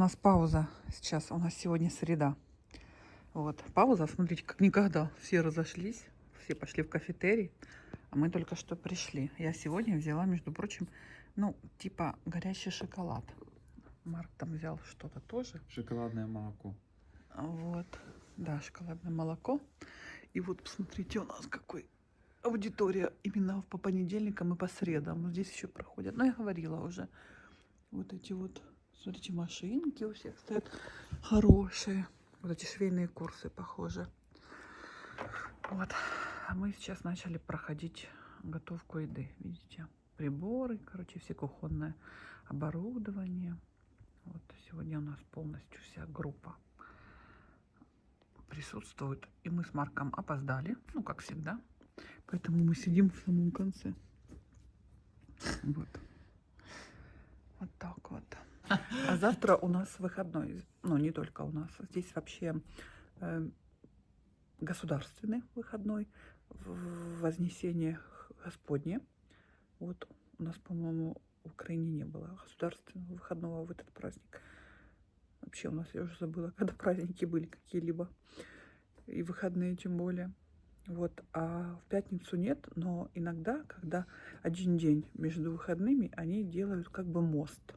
нас пауза сейчас. У нас сегодня среда. Вот, пауза. Смотрите, как никогда. Все разошлись, все пошли в кафетерий, а мы только что пришли. Я сегодня взяла, между прочим, ну, типа горячий шоколад. Марк там взял что-то тоже. Шоколадное молоко. Вот, да, шоколадное молоко. И вот посмотрите, у нас какой аудитория именно по понедельникам и по средам. Здесь еще проходят. Но я говорила уже. Вот эти вот, смотрите, машинки у всех стоят хорошие. Вот эти швейные курсы, похоже. Вот. А мы сейчас начали проходить готовку еды. Видите? Приборы, короче, все кухонное оборудование. Вот сегодня у нас полностью вся группа присутствует. И мы с Марком опоздали, ну, как всегда. Поэтому мы сидим в самом конце. Вот. Вот так вот. А завтра у нас выходной. Ну, не только у нас. Здесь вообще государственный выходной. Вознесение Господне. Вот у нас, по-моему, в Украине не было государственного выходного в этот праздник. Вообще у нас, я уже забыла, когда праздники были какие-либо. И выходные тем более. Вот. А в пятницу нет, но иногда, когда один день между выходными, они делают как бы мост.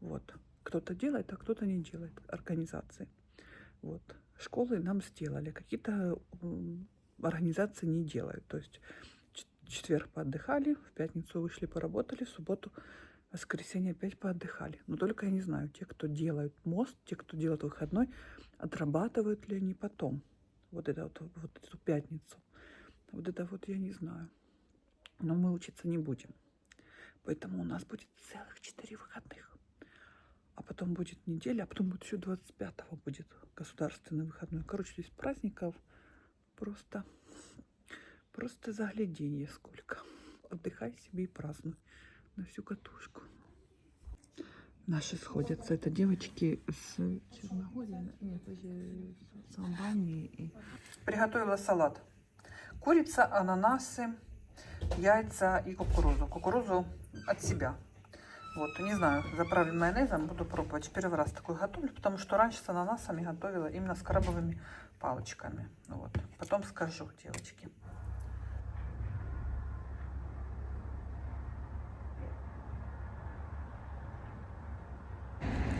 Вот. Кто-то делает, а кто-то не делает. Организации. Вот. Школы нам сделали. Какие-то организации не делают. То есть в четверг поотдыхали, в пятницу вышли, поработали, в субботу, в воскресенье опять поотдыхали. Но только я не знаю, те, кто делают мост, те, кто делает выходной, отрабатывают ли они потом. Вот эту пятницу. Вот это вот я не знаю. Но мы учиться не будем. Поэтому у нас будет целых 4 выходных. А потом будет неделя, а потом будет еще 25-го будет государственный выходной. Короче, здесь праздников просто загляденье сколько. Отдыхай себе и празднуй на всю катушку. Наши сходятся. Это девочки с Черногории. Нет, с Албании. Приготовила салат. Курица, ананасы, яйца и кукурузу. Кукурузу от себя. Вот, не знаю, заправлю майонезом, буду пробовать. Первый раз такой готовлю, потому что раньше с ананасами готовила именно с крабовыми палочками. Вот. Потом скажу, девочки.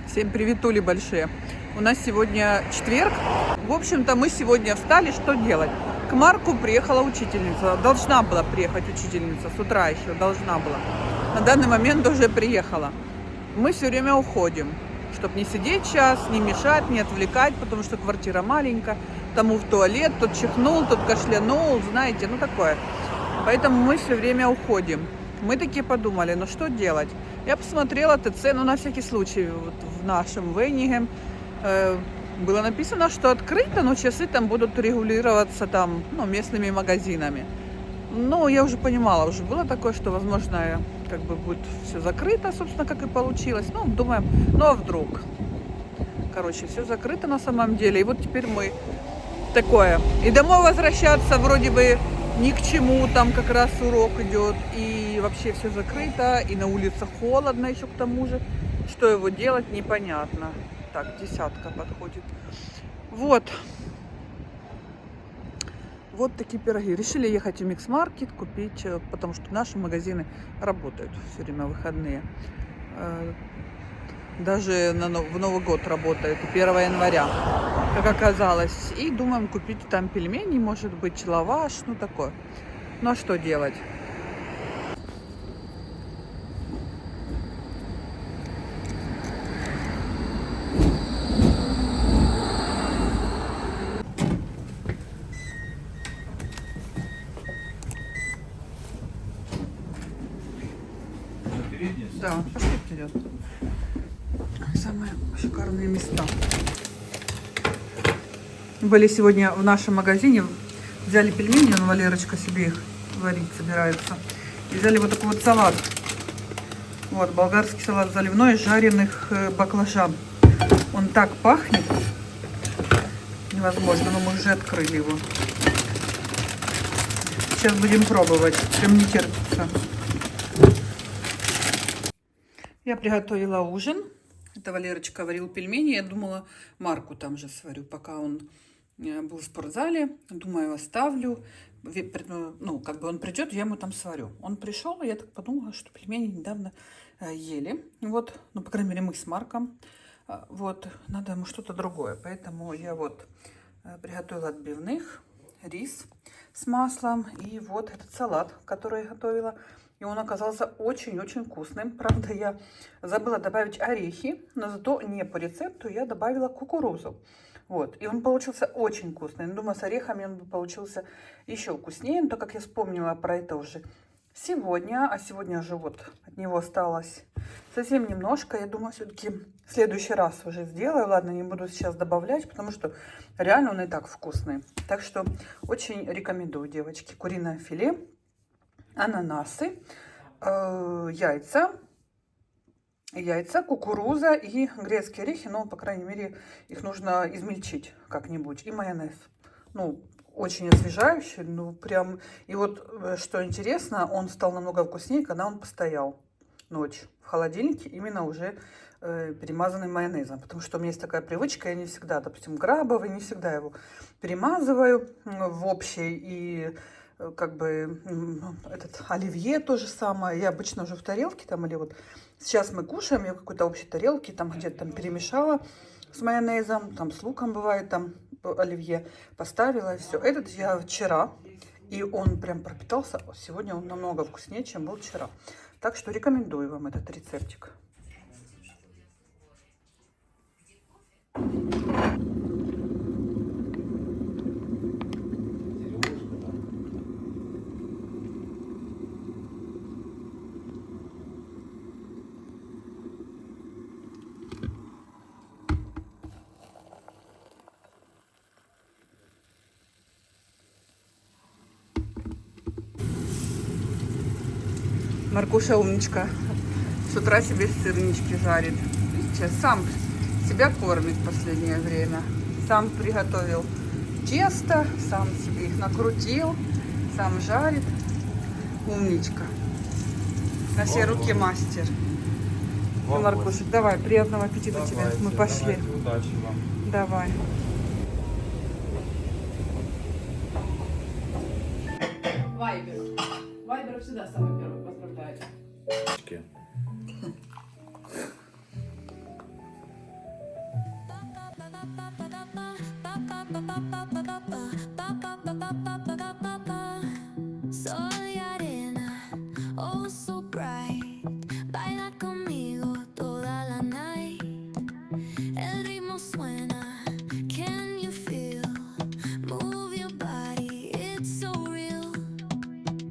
Всем приветули большие. У нас сегодня четверг. В общем-то, мы сегодня встали, что делать? К Марку приехала учительница. Должна была приехать учительница. С утра еще должна была. На данный момент уже приехала. Мы все время уходим, чтобы не сидеть час, не мешать, не отвлекать, потому что квартира маленькая. Тому в туалет, тот чихнул, тот кашлянул, знаете, ну такое. Поэтому мы все время уходим. Мы такие подумали, ну что делать? Я посмотрела ТЦ, ну на всякий случай, вот в нашем Вейниге было написано, что открыто, но часы там будут регулироваться там, ну, местными магазинами. Ну, я уже понимала, уже было такое, что, возможно, как бы будет все закрыто, собственно, как и получилось. Ну, думаем, ну а вдруг? Короче, все закрыто на самом деле. И вот теперь мы такое. И домой возвращаться вроде бы ни к чему, там как раз урок идет. И вообще все закрыто, и на улице холодно еще к тому же. Что его делать, непонятно. Так, 10-ка подходит. Вот. Вот такие пироги. Решили ехать в Микс-маркет купить, потому что наши магазины работают все время в выходные. Даже в Новый год работают, 1 января, как оказалось. И думаем купить там пельмени, может быть, лаваш, ну такое. Ну а что делать? Да, пошли вперед. Самые шикарные места. Были сегодня в нашем магазине, взяли пельмени, он Валерочка себе их варить собирается. И взяли вот такой вот салат. Вот, болгарский салат заливной из жареных баклажан. Он так пахнет. Невозможно, но мы уже открыли его. Сейчас будем пробовать. Прям не терпится. Я приготовила ужин. Это Валерочка варил пельмени. Я думала, Марку там же сварю, пока он был в спортзале. Думаю, оставлю. Ну, как бы он придет, я ему там сварю. Он пришел, и я так подумала, что пельмени недавно ели. Вот, ну, по крайней мере, мы с Марком. Вот, надо ему что-то другое. Поэтому я вот приготовила отбивных, рис с маслом и вот этот салат, который я готовила. И он оказался очень-очень вкусным. Правда, я забыла добавить орехи, но зато не по рецепту я добавила кукурузу. Вот, и он получился очень вкусный. Думаю, с орехами он получился еще вкуснее, но так как я вспомнила про это уже сегодня, а сегодня же вот от него осталось совсем немножко, я думаю, все-таки в следующий раз уже сделаю. Ладно, не буду сейчас добавлять, потому что реально он и так вкусный. Так что очень рекомендую, девочки. Куриное филе, ананасы, яйца, кукуруза и грецкие орехи, но, по крайней мере, их нужно измельчить как-нибудь, и майонез. Ну, очень освежающий, ну, прям, и вот, что интересно, он стал намного вкуснее, когда он постоял ночь в холодильнике, именно уже перемазанный майонезом, потому что у меня есть такая привычка, я не всегда, допустим, крабовый, не всегда его перемазываю в общей, и как бы этот оливье то же самое, я обычно уже в тарелке там, или вот сейчас мы кушаем, я в какой-то общей тарелке там где-то там перемешала с майонезом, там с луком бывает, там оливье поставила, и все. Этот я вчера, и он прям пропитался, сегодня он намного вкуснее, чем был вчера. Так что рекомендую вам этот рецептик. Маркуша умничка. С утра себе сырнички жарит. Сейчас сам себя кормит в последнее время. Сам приготовил тесто, сам себе их накрутил, сам жарит. Умничка. На все руки мастер. Ну, Маркушек, давай, приятного аппетита. Давайте, тебе. Мы пошли. Удачи вам. Давай. Вайбер всегда самый первый поздравляет. Soy arena, oh so bright. Baila conmigo toda la night. El ritmo suena, can you feel? Move your body, it's so real.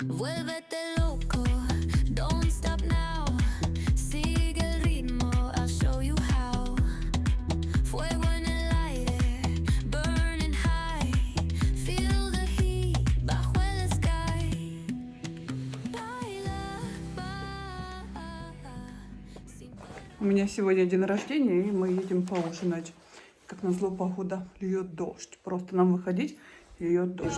Vuélvete loco, don't stop now. Sigue el ritmo, I'll show you how. Fuego en el aire, burning high. Feel the heat bajo el sky. Baila, У меня сегодня день рождения, и мы едем поужинать. Как назло, погода льет дождь. Просто нам выходить, льет дождь.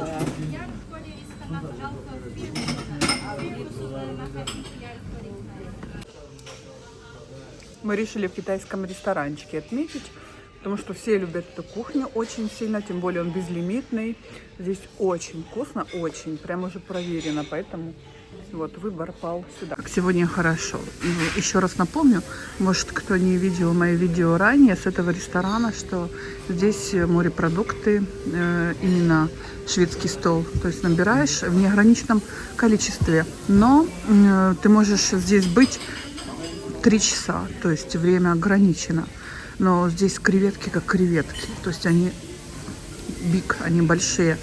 Мы решили в китайском ресторанчике отметить, потому что все любят эту кухню очень сильно, тем более он безлимитный. Здесь очень вкусно, очень, прям уже проверено, поэтому вот выбор пал сюда. Как сегодня хорошо. Еще раз напомню, может, кто не видел мои видео ранее с этого ресторана, что здесь морепродукты, именно шведский стол. То есть набираешь в неограниченном количестве. Но ты можешь здесь быть 3 часа, то есть время ограничено. Но здесь креветки как креветки. То есть они биг, они большие.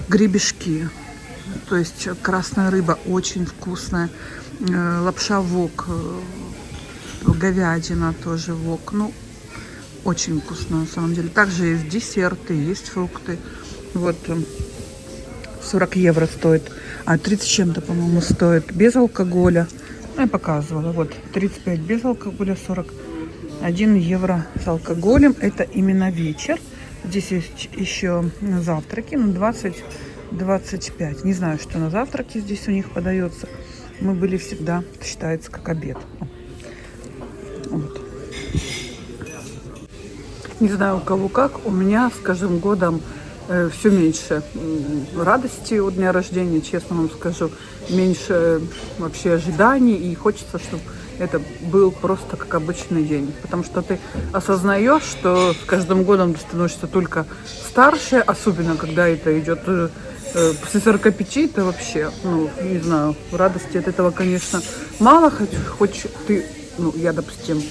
Гребешки. То есть красная рыба очень вкусная, лапша вок, говядина тоже вок, ну очень вкусно на самом деле. Также есть десерты, есть фрукты. Вот 40 евро стоит, а 30 чем-то, по-моему, стоит без алкоголя. Ну, я показывала, вот 35 без алкоголя, 41 евро с алкоголем. Это именно вечер. Здесь есть еще завтраки, ну 20-25. Не знаю, что на завтраке здесь у них подается. Мы были всегда, считается, как обед. Не знаю, у кого как, у меня с каждым годом все меньше радости от дня рождения, честно вам скажу, меньше вообще ожиданий, и хочется, чтобы это был просто как обычный день, потому что ты осознаешь, что с каждым годом ты становишься только старше, особенно когда это идет после 45, это вообще, ну, не знаю, радости от этого, конечно, мало, хоть ты, ну, я, допустим,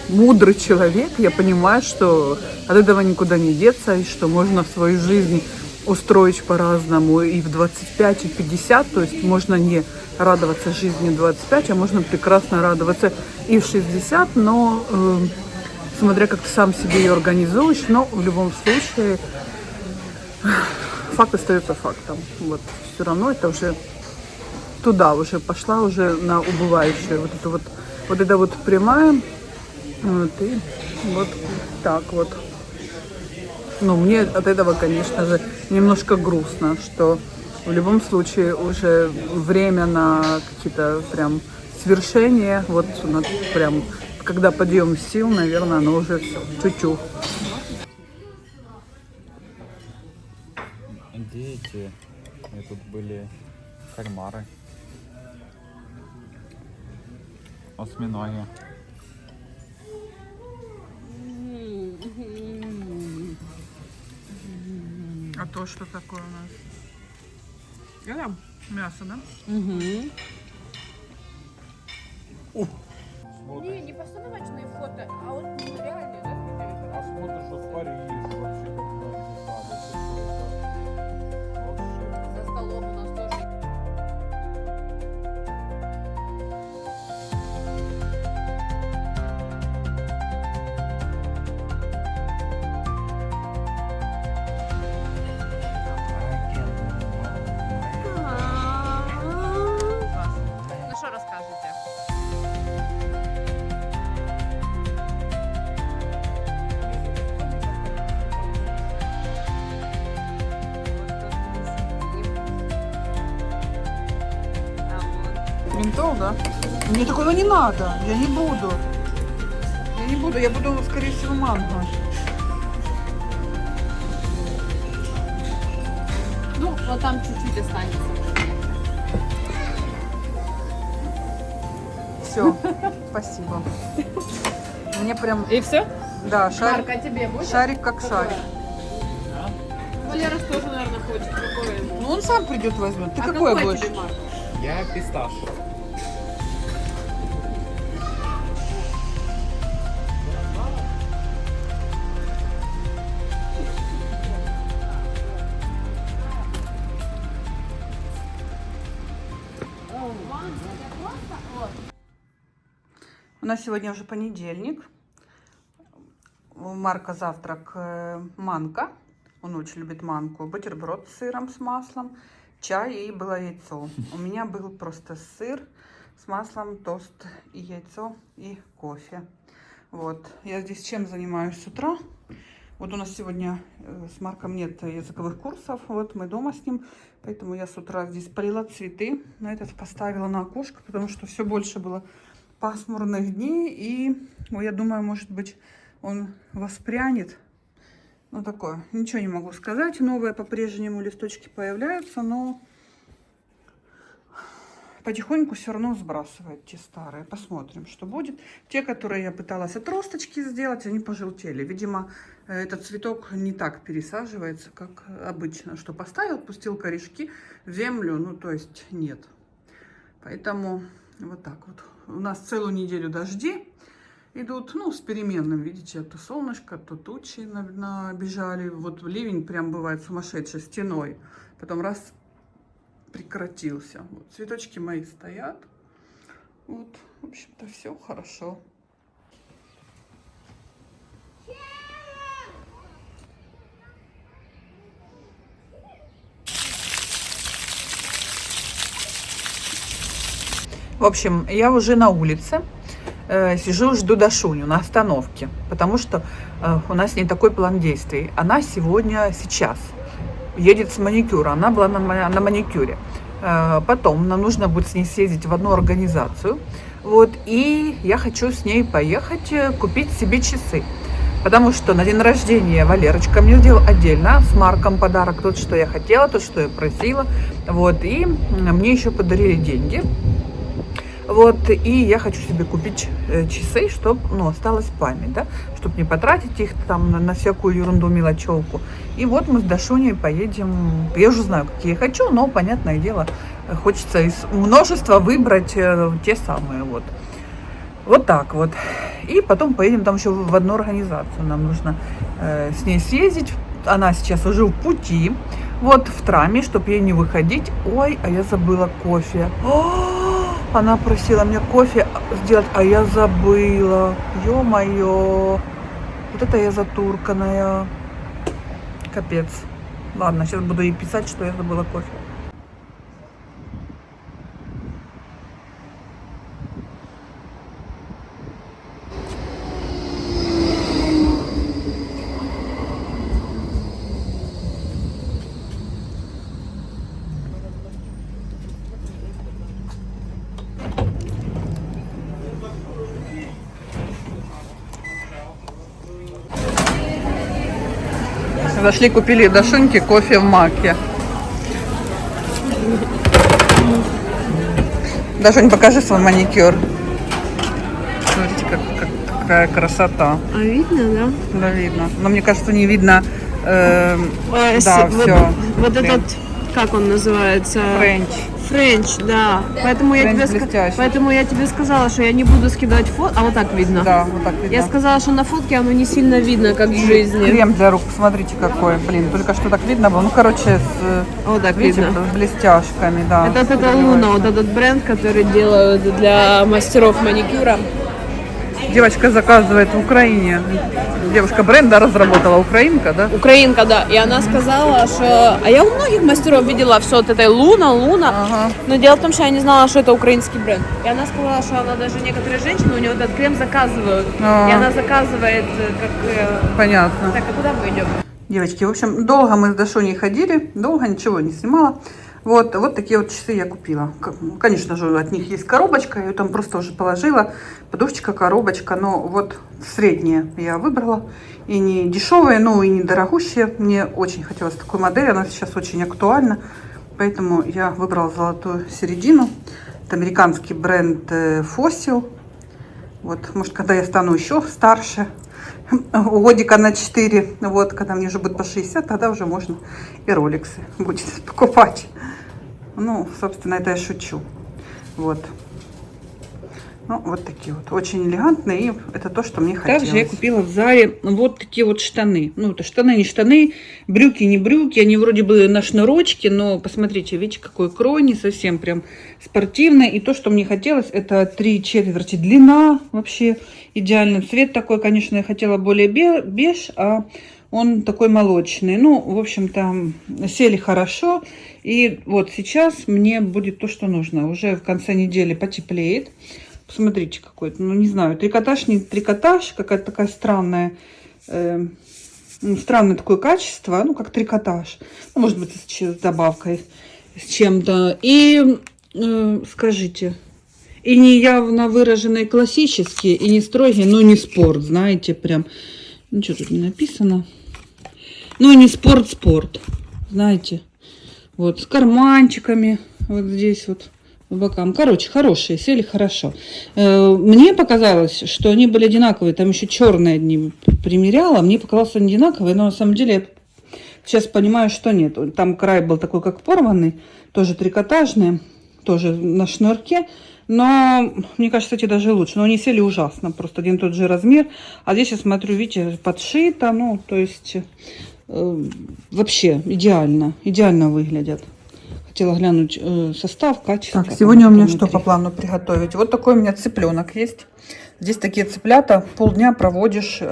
мудрый человек, я понимаю, что от этого никуда не деться, и что можно свою жизнь устроить по-разному и в 25, и в 50, то есть можно не радоваться жизни в 25, а можно прекрасно радоваться и в 60, но смотря как ты сам себе ее организуешь, но в любом случае факт остается фактом. Вот, все равно это уже туда уже пошла, уже на убывающее, вот это вот прямая, вот, и вот так вот. Ну, мне от этого, конечно же, немножко грустно, что в любом случае уже время на какие-то прям свершения, вот прям, когда подъем сил, наверное, оно уже все, чуть-чуть. Где эти? Тут были кальмары, осьминоги. А то что такое у нас? Это? Мясо, да? Не постановочные фото, а вот реальные, да? А смотришь, что в Париж вообще За столом у нас тоже. Ну что расскажете? Ментол, да? Мне такого не надо, я не буду. Я буду, скорее всего, манго. Ну, вот там чуть-чуть останется. Все, спасибо. Мне прям, И все? да, шарик, Марка, тебе будет? шарик как шарик. Валера тоже, наверное, хочет. Какое ему? Ну он сам придет возьмет. Ты А какой какой будешь? тебе, Марк? Я писташ. У нас сегодня уже понедельник. У Марка завтрак манка. Он очень любит манку. Бутерброд с сыром, с маслом. Чай и было яйцо. У меня был просто сыр с маслом, тост и яйцо и кофе. Вот. Я здесь чем занимаюсь с утра? Вот у нас сегодня с Марком нет языковых курсов. Вот мы дома с ним. Поэтому я с утра здесь полила цветы. На этот поставила на окошко, потому что все больше было пасмурных дней. И я думаю, может быть, он воспрянет. Ну, такое. Ничего не могу сказать. Новые по-прежнему листочки появляются, но потихоньку все равно сбрасывает те старые. Посмотрим, что будет. Те, которые я пыталась отросточки сделать, они пожелтели. Видимо, этот цветок не так пересаживается, как обычно. Что поставил, пустил корешки в землю, ну, то есть нет. Поэтому вот так вот. У нас целую неделю дожди идут, ну, с переменным, видите, то солнышко, то тучи набежали. Вот ливень прям бывает сумасшедший, стеной. Потом раз прекратился. Вот, цветочки мои стоят. Вот, в общем-то, все хорошо. В общем, я уже на улице. Сижу, жду Дашуню на остановке, потому что у нас не такой план действий. Она сейчас едет с маникюра, она была на маникюре. Потом нам нужно будет с ней съездить в одну организацию. Вот, и я хочу с ней поехать купить себе часы, Потому что на день рождения Валерочка мне сделал отдельно с Марком подарок. Тот, что я хотела, тот, что я просила. Вот, и мне еще подарили деньги. Вот, и я хочу себе купить часы, чтобы, ну, осталась память, да, чтобы не потратить их там на всякую ерунду, мелочевку. И вот мы с Дашуней поедем, я уже знаю, какие я хочу, но, понятное дело, хочется из множества выбрать те самые, вот. Вот так вот. И потом поедем там еще в одну организацию, нам нужно с ней съездить, она сейчас уже в пути, вот, в траме, чтобы ей не выходить. Ой, а я забыла кофе. Она просила мне кофе сделать, а я забыла. Ё-моё. Вот это я затурканная. Капец. Ладно, сейчас буду ей писать, что я забыла кофе. Зашли, купили Дашуньке кофе в Маке. Дашунь, покажи свой маникюр. Смотрите, какая красота. А видно, да? Да, видно. Но мне кажется, не видно. Да, все. Вот этот, как он называется? Френч. Френч, да. Поэтому Френч я тебе сказала, что я не буду скидывать фото. А вот так видно. Да, вот так видно. Я сказала, что на фотке оно не сильно видно, как в жизни. Крем для рук, посмотрите какой. Блин, только что так видно было. Ну, короче, Вот так видите, видно. с блестяшками, да. Это Луна, вот этот бренд, который делают для мастеров маникюра. Девочка заказывает в Украине. Девушка бренда разработала, украинка, да? Украинка, да. И она сказала, что... А я у многих мастеров видела все вот это Луна. Ага. Но дело в том, что я не знала, что это украинский бренд. И она сказала, что она даже некоторые женщины у нее этот крем заказывают. А. И она заказывает как... Понятно. Так, а куда мы идем? Девочки, в общем, долго мы с Дашуней ходили, долго ничего не снимала. Вот такие вот часы я купила. Конечно же, от них есть коробочка, я ее там просто уже положила. Подушечка, коробочка, но вот средние я выбрала. И не дешевые, но и не дорогущие. Мне очень хотелось такой модели, она сейчас очень актуальна. Поэтому я выбрала золотую середину. Это американский бренд Fossil. Вот, может, когда я стану еще старше, годика на 4, вот, когда мне уже будет по 60, тогда уже можно и роликсы будет покупать. Ну, собственно, это я шучу. Вот. Ну, вот такие вот. Очень элегантные, и это то, что мне хотелось. Также я купила в Заре вот такие вот штаны. Ну, это штаны, не штаны, брюки, не брюки. Они вроде бы на шнурочке, но посмотрите, видите, какой крой, не совсем прям спортивный. И то, что мне хотелось, это 3/4 длина, вообще идеальный цвет такой. Конечно, я хотела более беж, а он такой молочный. Ну, в общем-то, сели хорошо. И вот сейчас мне будет то, что нужно. Уже в конце недели потеплеет. Посмотрите, какой-то, ну, не знаю, трикотаж, не трикотаж, какая-то такая странная, странное такое качество, ну, как трикотаж. Ну, может быть, с добавкой, с чем-то. И, скажите, и не явно выраженные классические, и не строгие, но не спорт, знаете, прям, ничего тут не написано. Ну, и не спорт, знаете, вот, с карманчиками, вот здесь вот. По бокам. Короче, хорошие, сели хорошо. Мне показалось, что они были одинаковые. Там еще черные одни примеряла. Мне показалось, что они одинаковые, но на самом деле я сейчас понимаю, что нет. Там край был такой, как порванный, тоже трикотажный, тоже на шнурке. Но мне кажется, эти даже лучше. Но они сели ужасно. Просто один и тот же размер. А здесь я смотрю, видите, подшито. Ну, то есть вообще идеально. Идеально выглядят. Хотела глянуть состав, качество. Так, сегодня у меня что по плану приготовить? Вот такой у меня цыпленок есть. Здесь такие цыплята. Полдня проводишь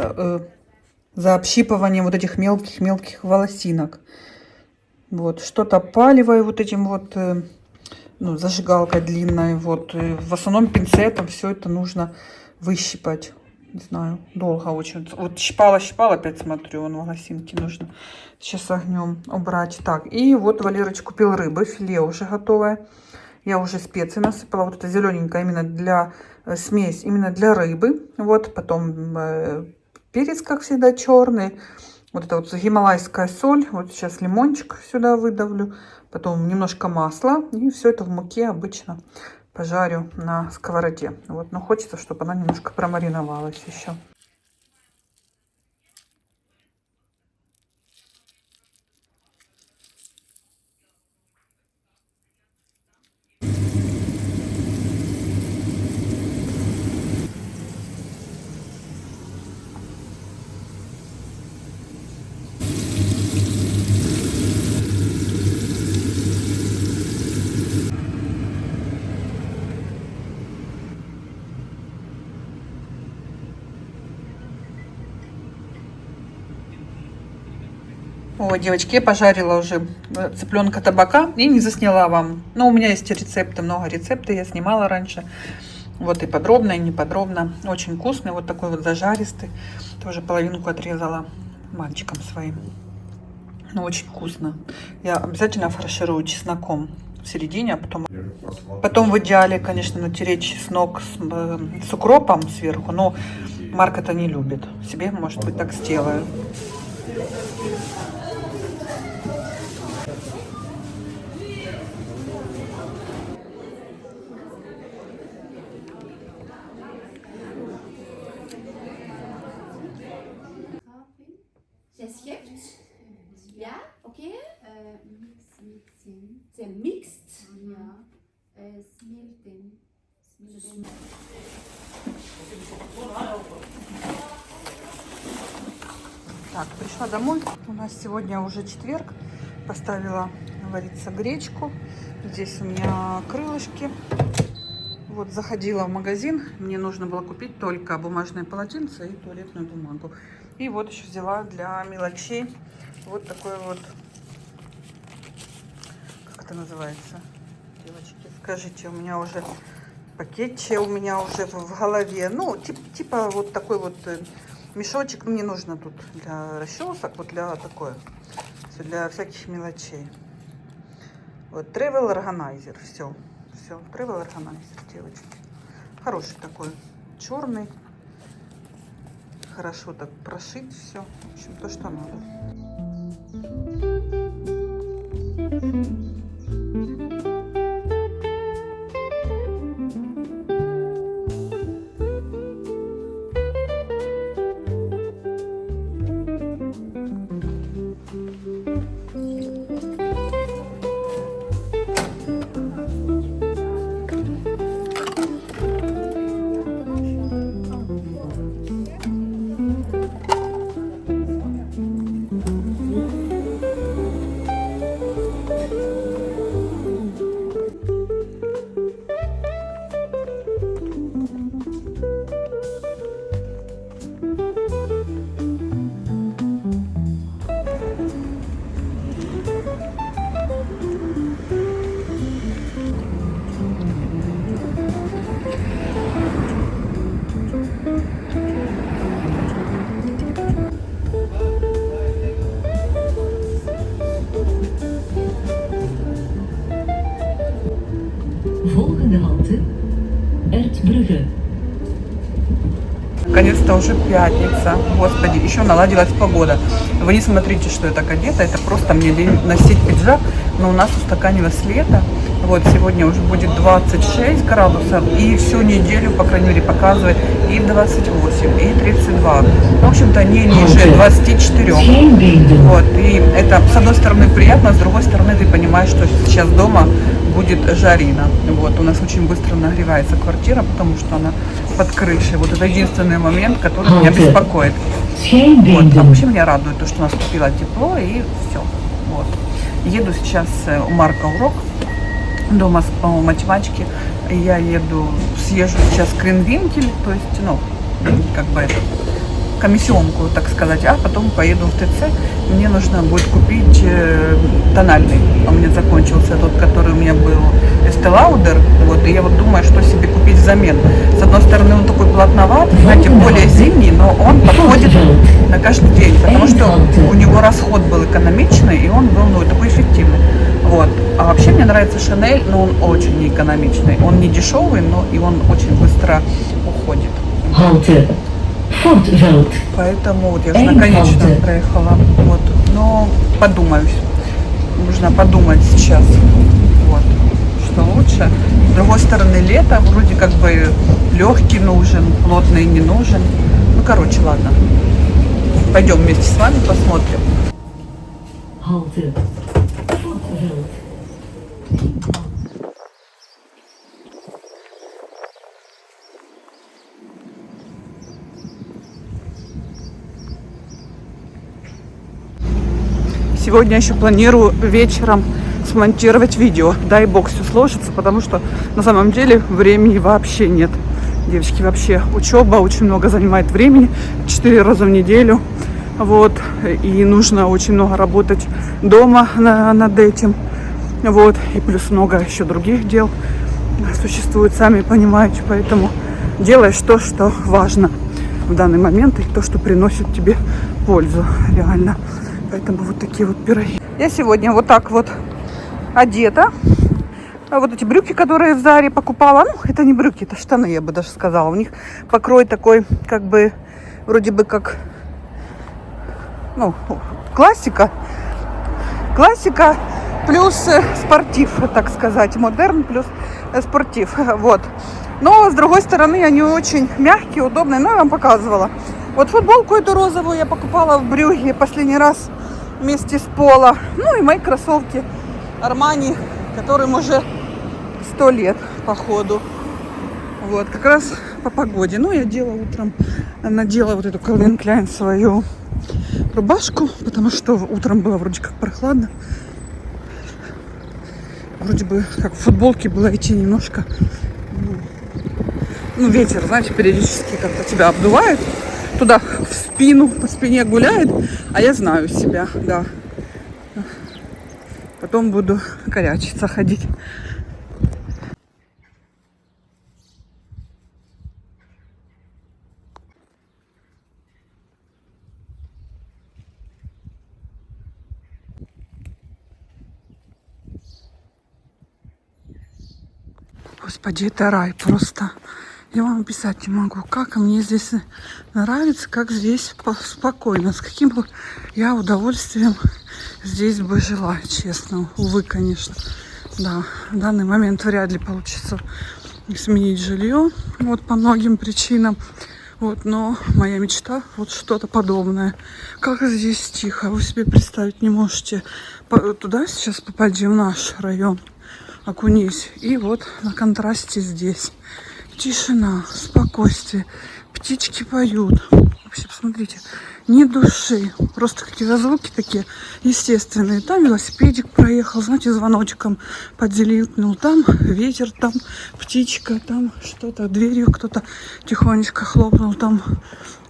за общипыванием вот этих мелких волосинок. Вот, что-то опаливаю вот этим вот, ну, зажигалкой длинной. Вот, в основном пинцетом все это нужно выщипать. Не знаю, долго очень. Вот щипала, опять смотрю, вон волосинки нужно сейчас огнем убрать. Так, и вот Валерыч купил рыбы, филе уже готовое. Я уже специи насыпала. Вот это зелененькая именно для смесь, именно для рыбы. Вот, потом перец, как всегда, черный. Вот это вот гималайская соль. Вот сейчас лимончик сюда выдавлю. Потом немножко масла. И все это в муке обычно пожарю на сковороде. Вот, но хочется, чтобы она немножко промариновалась еще. О, девочки, я пожарила уже цыпленка табака и не засняла вам. Но у меня есть рецепты, много рецептов я снимала раньше. Вот и подробно, и неподробно. Очень вкусный, вот такой вот зажаристый. Тоже половинку отрезала мальчикам своим. Ну, очень вкусно. Я обязательно фарширую чесноком в середине, а потом в идеале, конечно, натереть чеснок с укропом сверху. Но Марк это не любит. Себе, может быть, так сделаю. J'assiette. Ja, okay. C'est mixed. Ja. Smelten. Так, пришла домой. У нас сегодня уже четверг. Поставила вариться гречку. Здесь у меня крылышки. Вот заходила в магазин. Мне нужно было купить только бумажное полотенце и туалетную бумагу. И вот еще взяла для мелочей вот такой вот, как это называется, девочки, скажите, у меня уже пакетче, у меня уже в голове, ну, типа вот такой вот мешочек, мне нужно тут для расчесок, вот для такое, для всяких мелочей. Вот, Travel Organizer, все, Travel Organizer, девочки, хороший такой, черный. Хорошо так прошить все. В общем, то, что надо. Volgende halte, Ertbrugge. Наконец-то уже пятница. Господи, еще наладилась погода. Вы не смотрите, что я так одета. Это просто мне лень носить пиджак. Но у нас устаканилось лето. Вот сегодня уже будет 26 градусов. И всю неделю, по крайней мере, показывает и 28, и 32. В общем-то, не ниже 24. Вот. И это, с одной стороны, приятно, с другой стороны, ты понимаешь, что сейчас дома будет жарина. Вот. У нас очень быстро нагревается квартира, потому что она под крышей. Вот это единственный момент, который меня беспокоит. Вот. А вообще меня радует то, что наступило тепло, и все. Вот. Еду сейчас, у Марка урок дома по математике. Я съезжу сейчас в Кринвинкель, то есть, ну, как бы это, комиссионку, так сказать, а потом поеду в ТЦ. Мне нужно будет купить тональный. У меня закончился тот, который у меня был Estee Lauder. Вот, и я вот думаю, что себе купить взамен. С одной стороны, он такой плотноват, знаете, более зимний, но он подходит на каждый день, потому что у него расход был экономичный, и он был, ну, такой эффективный. Вот. А вообще мне нравится Шанель, но он очень неэкономичный. Он не дешевый, но и он очень быстро уходит. Fortveld. Поэтому вот я же наконец-то проехала. Вот. Но подумаю. Нужно подумать сейчас. Вот. Что лучше. С другой стороны, лето вроде как бы легкий нужен, плотный не нужен. Ну, короче, ладно. Пойдем вместе с вами посмотрим. Halte. Fortveld. Сегодня еще планирую вечером смонтировать видео. Дай бог все сложится, потому что на самом деле времени вообще нет. Девочки, вообще учеба очень много занимает времени. 4 раза в неделю. Вот. И нужно очень много работать дома над этим. Вот. И плюс много еще других дел существует, сами понимаете. Поэтому делаешь то, что важно в данный момент, и то, что приносит тебе пользу реально. Поэтому вот такие вот пироги. Я сегодня вот так вот одета. Вот эти брюки, которые в Заре покупала. Ну, это не брюки, это штаны, я бы даже сказала. У них покрой такой, как бы, вроде бы как, ну, классика. Классика плюс спортив, так сказать. Модерн плюс спортив. Вот. Но, с другой стороны, они очень мягкие, удобные. Ну, я вам показывала. Вот футболку эту розовую я покупала в Брюгге последний раз вместе с Поло. Ну и мои кроссовки Армани, которым уже 100 лет, походу. Вот, как раз по погоде. Ну, я надела вот эту Calvin Klein свою рубашку, потому что утром было вроде как прохладно. Вроде бы как в футболке было идти немножко. Ну, ветер, знаете, периодически как-то тебя обдувает. Туда в спину, по спине гуляет, а я знаю себя, да. Потом буду корячиться, ходить. Господи, это рай просто. Я вам описать не могу, как мне здесь нравится, как здесь спокойно, с каким бы я удовольствием здесь бы жила, честно. Увы, конечно. Да, в данный момент вряд ли получится сменить жилье, вот по многим причинам. Вот, но моя мечта вот что-то подобное. Как здесь тихо, вы себе представить не можете. Туда сейчас попади, в наш район, окунись. И вот на контрасте здесь. Тишина, спокойствие, птички поют. Вообще, посмотрите, ни души. Просто какие-то звуки такие естественные. Там велосипедик проехал, знаете, звоночком подзеленил. Там ветер, там птичка, там что-то, дверью кто-то тихонечко хлопнул, там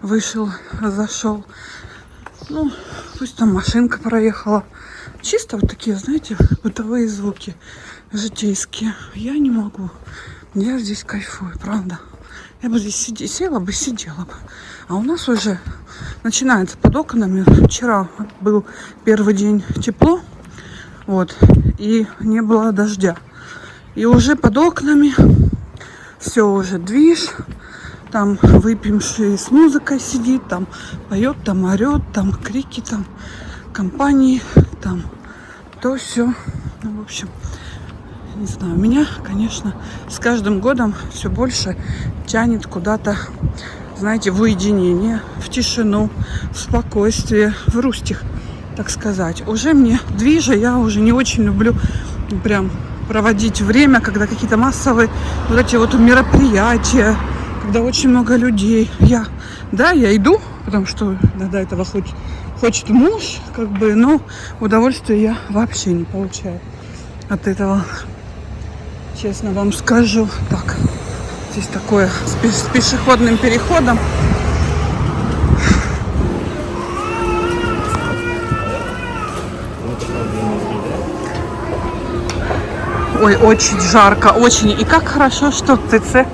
вышел, зашел. Ну, пусть там машинка проехала. Чисто вот такие, знаете, бытовые звуки житейские. Я не могу. Я здесь кайфую, правда. Я бы здесь села бы, сидела бы. А у нас уже начинается под окнами. Вчера был первый день тепло, вот, и не было дождя. И уже под окнами все уже движ. Там выпивший с музыкой сидит, там поет, там орет, там крики, там компании, там то все. Ну, в общем, не знаю, меня, конечно, с каждым годом все больше тянет куда-то, знаете, в уединение, в тишину, в спокойствие, в рустих, так сказать. Уже мне движа, я уже не очень люблю прям проводить время, когда какие-то массовые вот эти вот мероприятия, когда очень много людей. Я иду, потому что иногда этого хочет муж, как бы, но удовольствия я вообще не получаю от этого. Честно вам скажу. Так, здесь такое с пешеходным переходом. Ой, очень жарко, очень. И как хорошо, что в ТЦ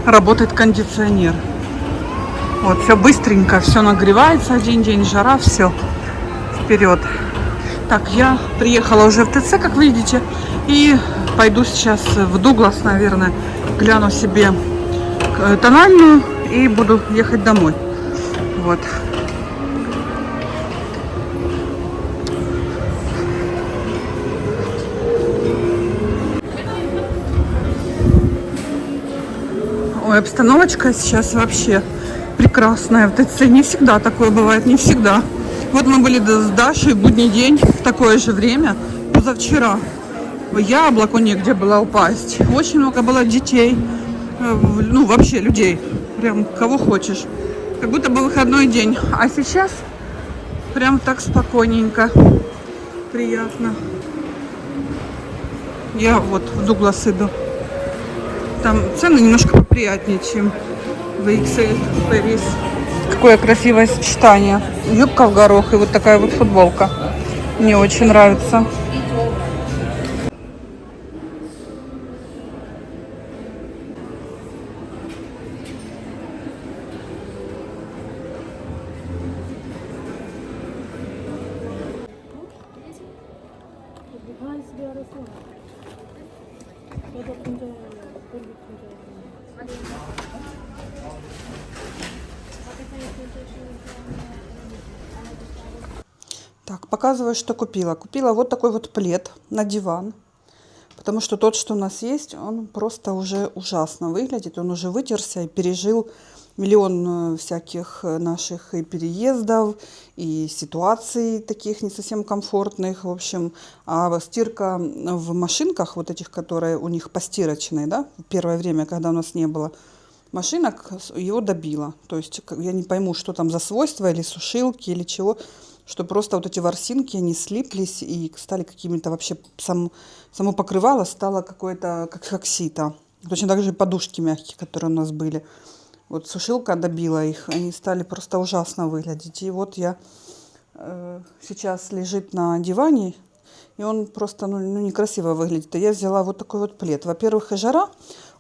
работает кондиционер. Вот, все быстренько, все нагревается один день, жара, все, вперед. Так, я приехала уже в ТЦ, как видите, и пойду сейчас в Дуглас, наверное, гляну себе тональную и буду ехать домой. Вот. Ой, обстановочка сейчас вообще прекрасная в ТЦ. Не всегда такое бывает, не всегда. Вот мы были с Дашей в будний день в такое же время, позавчера. Яблоку негде было упасть. Очень много было детей, ну вообще людей, прям кого хочешь. Как будто бы выходной день. А сейчас прям так спокойненько, приятно. Я вот в Дуглас иду. Там цены немножко поприятнее, чем в XL Paris. Какое красивое сочетание. Юбка в горох и вот такая вот футболка. Мне очень нравится. Так, показываю, что купила. Купила вот такой вот плед на диван. Потому что тот, что у нас есть, он просто уже ужасно выглядит. Он уже вытерся и пережил миллион всяких наших и переездов, и ситуаций таких не совсем комфортных. В общем, а стирка в машинках, вот этих, которые у них постирочные, да, в первое время, когда у нас не было машинок, его добила. То есть я не пойму, что там за свойства, или сушилки, или чего, что просто вот эти ворсинки, они слиплись и стали какими-то вообще, само покрывало стало какое-то, как сито. Точно так же и подушки мягкие, которые у нас были. Вот сушилка добила их, они стали просто ужасно выглядеть. И вот я сейчас лежит на диване, и он просто некрасиво выглядит. И я взяла вот такой вот плед. Во-первых, и жара,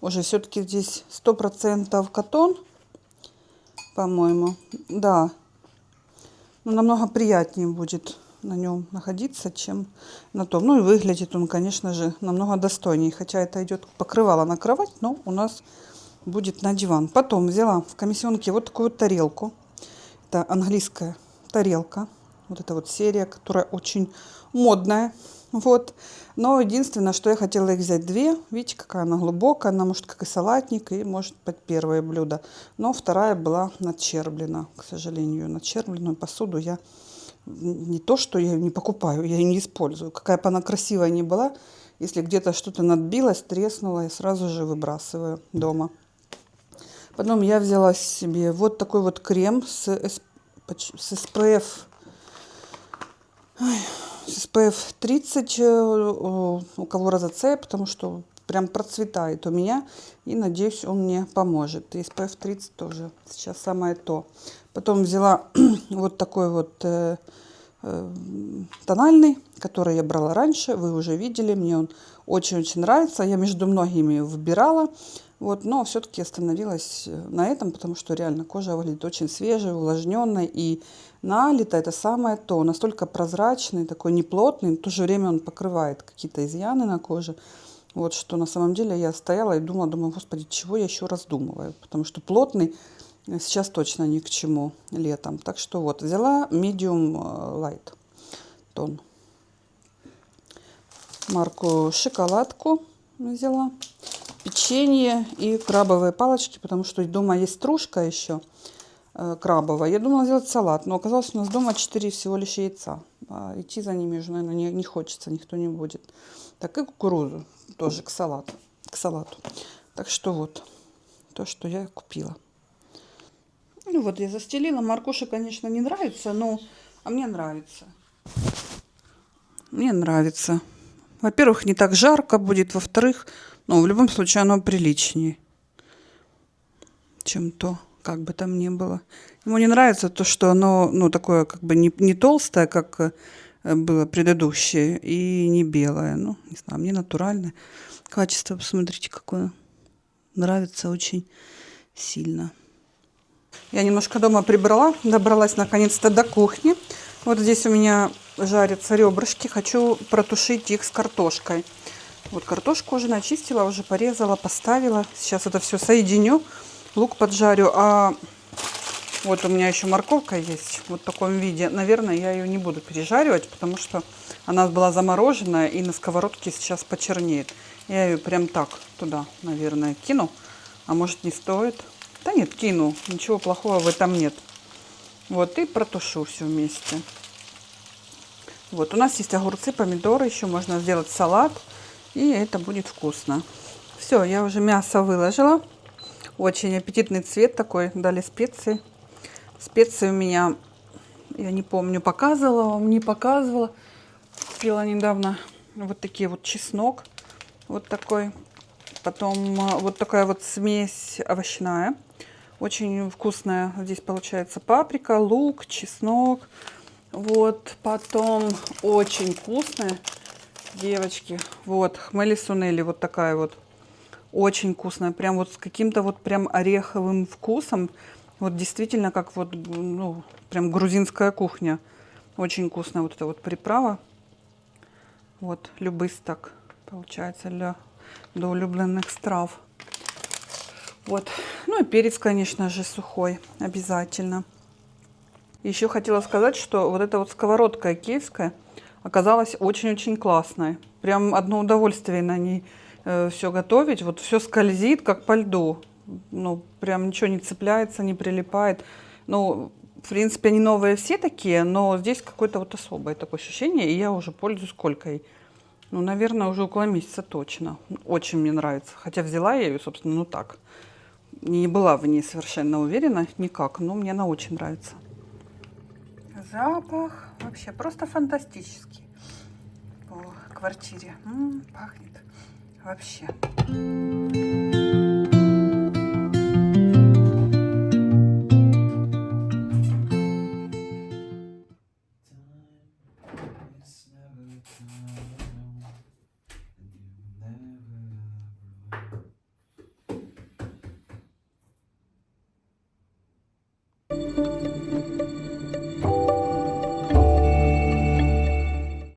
уже все-таки здесь 100% катон, по-моему, да. Но намного приятнее будет на нем находиться, чем на том. Ну и выглядит он, конечно же, намного достойнее. Хотя это идет покрывало на кровать, но у нас будет на диван. Потом взяла в комиссионке вот такую вот тарелку. Это английская тарелка. Вот эта вот серия, которая очень модная. Вот. Но единственное, что я хотела их взять две. Видите, какая она глубокая. Она может как и салатник, и может под первое блюдо. Но вторая была начерблена. К сожалению, начербленную посуду я не то, что я не покупаю, я ее не использую. Какая бы она красивая ни была, если где-то что-то надбилось, треснуло, я сразу же выбрасываю дома. Потом я взяла себе вот такой вот крем с SPF. С SPF 30, у кого розоцея, потому что прям процветает у меня. И надеюсь, он мне поможет. И SPF 30 тоже сейчас самое то. Потом взяла вот такой вот тональный, который я брала раньше. Вы уже видели, мне он очень-очень нравится. Я между многими выбирала. Вот, но все-таки остановилась на этом, потому что реально кожа выглядит очень свежей, увлажненной. И налито это самое то. Настолько прозрачный, такой неплотный. В то же время он покрывает какие-то изъяны на коже. Вот что на самом деле я стояла и думала, господи, чего я еще раздумываю. Потому что плотный сейчас точно ни к чему летом. Так что вот, взяла medium light тон. Марку шоколадку взяла. Печенье и крабовые палочки, потому что дома есть стружка еще крабовая. Я думала сделать салат, но оказалось, у нас дома 4 всего лишь яйца. А идти за ними уже, наверное, не хочется, никто не будет. Так и кукурузу тоже к салату. Так что вот, то, что я купила. Ну вот, я застелила. Маркуше, конечно, не нравится, но а мне нравится. Мне нравится. Во-первых, не так жарко будет. Во-вторых, ну, в любом случае, оно приличнее, чем то, как бы там ни было. Ему не нравится то, что оно, ну, такое, как бы не толстое, как было предыдущее, и не белое. Ну, не знаю, мне натуральное. Качество, посмотрите, какое. Нравится очень сильно. Я немножко дома прибрала, добралась наконец-то до кухни. Вот здесь у меня жарятся ребрышки. Хочу протушить их с картошкой. Вот картошку уже начистила, уже порезала, поставила. Сейчас это все соединю, лук поджарю. А Вот у меня еще морковка есть вот в таком виде. Наверное, я ее не буду пережаривать, потому что она была замороженная и на сковородке сейчас почернеет. Я ее прям так туда, наверное, кину. А может, не стоит? Да нет, кину. Ничего плохого в этом нет. Вот, и протушу все вместе. Вот, у нас есть огурцы, помидоры. Еще можно сделать салат. И это будет вкусно. Все, я уже мясо выложила. Очень аппетитный цвет такой. Дали специи. Специи у меня, я не помню, показывала вам, не показывала. Купила недавно вот такие вот чеснок. Вот такой. Потом вот такая вот смесь овощная. Очень вкусная. Здесь получается паприка, лук, чеснок. Вот. Потом очень вкусная, девочки. Вот. Хмели-сунели. Вот такая вот. Очень вкусная. Прям вот с каким-то вот прям ореховым вкусом. Вот действительно как вот, ну, прям грузинская кухня. Очень вкусная вот эта вот приправа. Вот. Любысток. Получается для улюбленных страв. Вот. Ну и перец, конечно же, сухой. Обязательно. Еще хотела сказать, что вот эта вот сковородка икеевская оказалась очень-очень классной. Прям одно удовольствие на ней все готовить. Вот все скользит, как по льду. Ну, прям ничего не цепляется, не прилипает. Ну, в принципе, они новые все такие, но здесь какое-то вот особое такое ощущение. И я уже пользуюсь сколькой. Ну, наверное, уже около месяца точно. Очень мне нравится. Хотя взяла я ее, собственно, ну так. Не была в ней совершенно уверена никак, но мне она очень нравится. Запах вообще просто фантастический по квартире. Пахнет вообще.